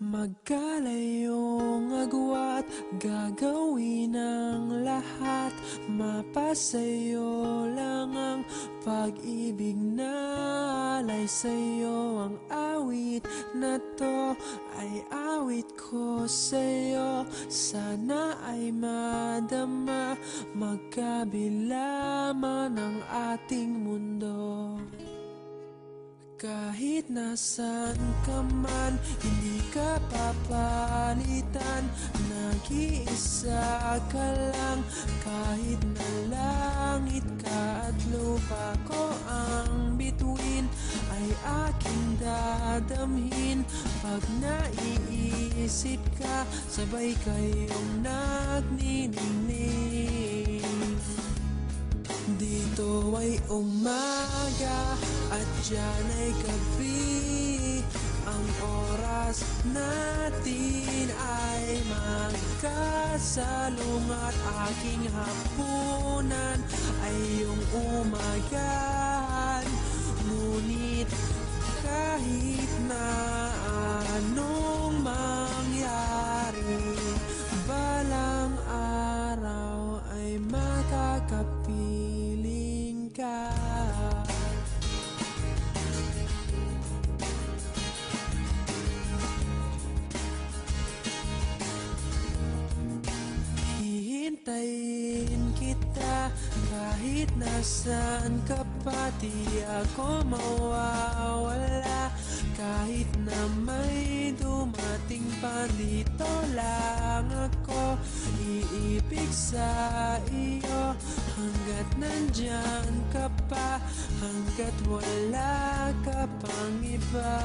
Magkalayong agwat, gagawin ang lahat. Mapasayo lang ang pag-ibig na alay sa'yo. Ang awit na to ay awit ko sa'yo. Sana ay madama, magkabila man ang ating mundo. Kahit nasan ka man, hindi ka papalitan. Nag-iisa ka lang, kahit na langit ka at lupa ko ang bituin, ay aking dadamhin. Pag naiisip ka, sabay kayong nagniningning. Dito ay umaga at diyan ay gabi. Ang oras natin ay magkasalungat. Aking hapunan ay iyong umagahan. Ngunit kahit na anong mangyari, balang araw ay makakapiling ka. Hihintayin kita kahit nasaan ka pa. Di ako mawawala kahit na may dumating pa. Dito lang ako iibig sa iyo hanggat nandyan ka pa, hanggat wala ka pang iba.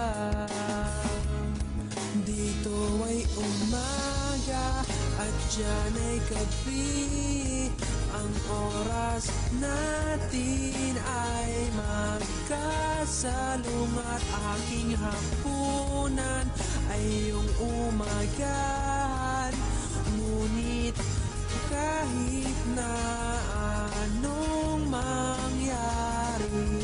Dito ay umaga at diyan ay gabi. Ang oras natin ay magkasalungat. Aking hapunan ay iyong umagahan. Ngunit kahit na anong mangyari,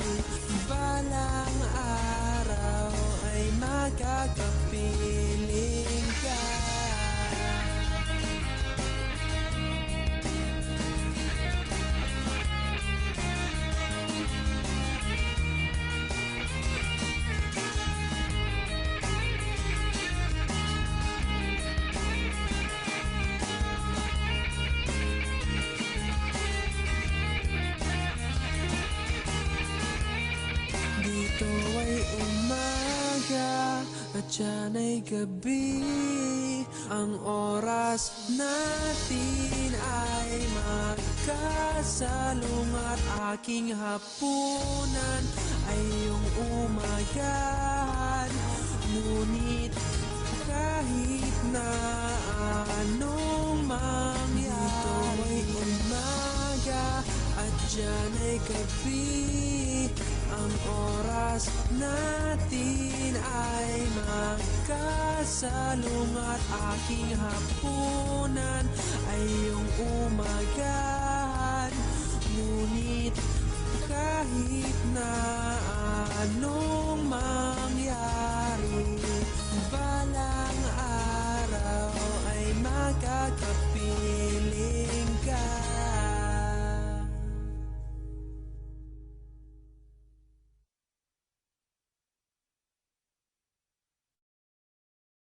balang araw ay magkakapiling ka. Dito ay umaga at diyan ay gabi. Ang oras natin ay magkasalungat. Aking hapunan ay iyong umagahan. Ngunit kahit na anong mangyari, dito ay umaga at diyan ay gabi. Ang oras natin ay magkasalungat. Aking hapunan ay iyong umagahan. Ngunit kahit na